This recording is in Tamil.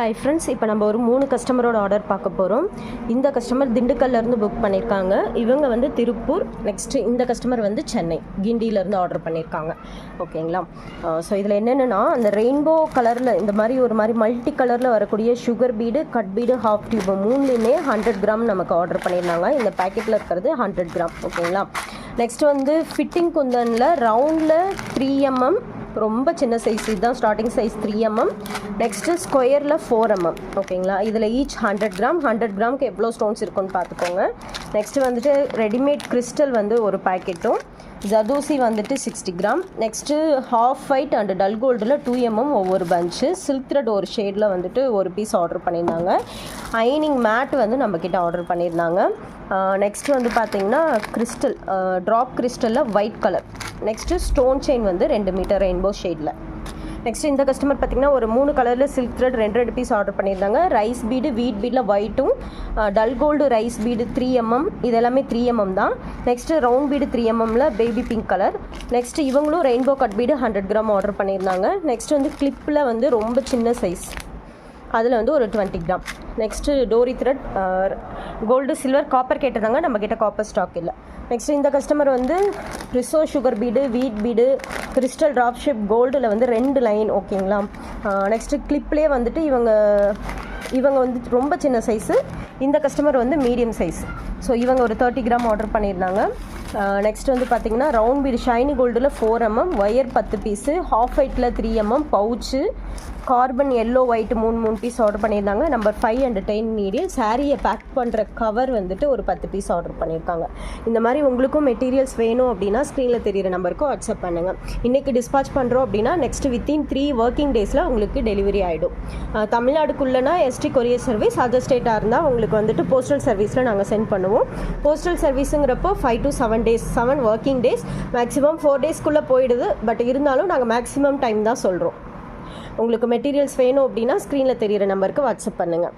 ஹாய் ஃப்ரெண்ட்ஸ், இப்போ நம்ம ஒரு 3 கஸ்டமரோட ஆர்டர் பார்க்க போகிறோம். இந்த கஸ்டமர் திண்டுக்கல்லேருந்து புக் பண்ணியிருக்காங்க. இவங்க வந்து திருப்பூர். நெக்ஸ்ட்டு இந்த கஸ்டமர் வந்து சென்னை கிண்டியிலேருந்து ஆர்டர் பண்ணியிருக்காங்க. ஓகேங்களா? ஸோ இதில் என்னென்னா, அந்த ரெயின்போ கலரில் இந்த மாதிரி ஒரு மாதிரி மல்டி கலரில் வரக்கூடிய sugar bead, cut bead, half tube மூணுலேயுமே 100 கிராம் நமக்கு ஆர்டர் பண்ணியிருந்தாங்க. இந்த பேக்கெட்டில் இருக்கிறது 100 கிராம். ஓகேங்களா? நெக்ஸ்ட் வந்து ஃபிட்டிங் குந்தனில் ரவுண்டில் 3 mm, ரொம்ப சின்ன சைஸ், இதுதான் ஸ்டார்டிங் சைஸ் 3 mm. நெக்ஸ்ட்டு ஸ்கொயரில் 4 mm. ஓகேங்களா? இதில் ஈச் 100 கிராம். 100 கிராமுக்கு எவ்வளோ ஸ்டோன்ஸ் இருக்குன்னு பார்த்துக்கோங்க. நெக்ஸ்ட்டு வந்துட்டு ரெடிமேட் கிறிஸ்டல் வந்து ஒரு பேக்கெட்டும், ஜதூசி வந்துட்டு 60 gram. Next half white and dull கோல்டில் 2 mm ஒவ்வொரு பஞ்சு. சில்க் த்ரெட் ஒரு ஷேடில் வந்துட்டு ஒரு பீஸ் ஆர்டர் பண்ணியிருந்தாங்க. அயனிங் மேட் வந்து நம்மக்கிட்ட ஆர்டர் பண்ணியிருந்தாங்க. நெக்ஸ்ட்டு வந்து பார்த்திங்கன்னா கிறிஸ்டல், ட்ராப் கிறிஸ்டலில் white colour. Next stone chain வந்து 2 மீட்டர் ரெயின்போ ஷேடில். நெக்ஸ்ட் இந்த கஸ்டமர் பார்த்திங்கன்னா ஒரு 3 கலரில் சில்க் த்ரெட் 2 பீஸ் ஆர்டர் பண்ணியிருந்தாங்க. ரைஸ் பீடு, வீட் பீடில் ஒயிட்டும், dull gold rice bead 3 mm, இது எல்லாமே 3 mm தான். நெக்ஸ்ட்டு ரவுண்ட் பீடு 3 mmல பேபி பிங்க் கலர். நெக்ஸ்ட்டு இவங்களும் rainbow cut bead 100 gram order பண்ணியிருந்தாங்க. நெக்ஸ்ட் வந்து கிளிப்பில் வந்து ரொம்ப சின்ன சைஸ், அதில் வந்து ஒரு 20 கிராம். நெக்ஸ்ட்டு டோரி த்ரெட், கோல்டு சில்வர் காப்பர் கேட்டிருந்தாங்க, நம்மக்கிட்ட காப்பர் ஸ்டாக் இல்லை. நெக்ஸ்ட் இந்த கஸ்டமர் வந்து ரிசோ sugar bead, wheat bead, crystal drop shape கோல்டில் வந்து 2 லைன். ஓகேங்களா? நெக்ஸ்ட்டு கிளிப்லேயே வந்துட்டு இவங்க வந்து ரொம்ப சின்ன சைஸு, இந்த கஸ்டமர் வந்து மீடியம் சைஸ். ஸோ இவங்க ஒரு 30 கிராம் ஆர்டர் பண்ணியிருந்தாங்க. நெக்ஸ்ட் வந்து பார்த்திங்கன்னா ரவுண்ட் பீடு ஷைனி கோல்டில் 4 mm, ஒயர் 10 பீஸு, ஹாஃப் ஒயிட்டில் 3 mm, pouch, carbon yellow white 3 piece order பண்ணியிருந்தாங்க. Number 5 and 10 needle. சாரியை பேக் பண்ணுற கவர் வந்துட்டு ஒரு 10 பீஸ் ஆர்டர் பண்ணியிருக்காங்க. இந்த மாதிரி உங்களுக்கும் மெட்டீரியல்ஸ் வேணும் அப்படின்னா ஸ்க்ரீனில் தெரிகிற நம்பருக்கு வாட்ஸ்அப் பண்ணுங்கள். இன்றைக்கி டிஸ்பாச் பண்ணுறோம் அப்படின்னா நெக்ஸ்ட் வித்தின் 3 working டேஸில் உங்களுக்கு டெலிவரி ஆகிடும். தமிழ்நாடுக்குள்ளனா எஸ்டி கொரியர் சர்வீஸ், அதர் ஸ்டேட்டாக இருந்தால் உங்களுக்கு வந்துட்டு போஸ்டல் சர்வீஸில் நாங்கள் சென்ட் பண்ணுவோம். போஸ்டல் சர்வீஸுங்கிறப்போ 5 to 7 days, 7 working days, maximum 4 daysக்குள்ளே போயிடுது. பட் இருந்தாலும் நாங்கள் மேக்ஸிமம் டைம் தான் சொல்கிறோம். உங்களுக்கு மெட்டீரியல்ஸ் வேணும் அப்படின்னா ஸ்க்ரீனில் தெரிகிற நம்பருக்கு வாட்ஸ்அப் பண்ணுங்கள்.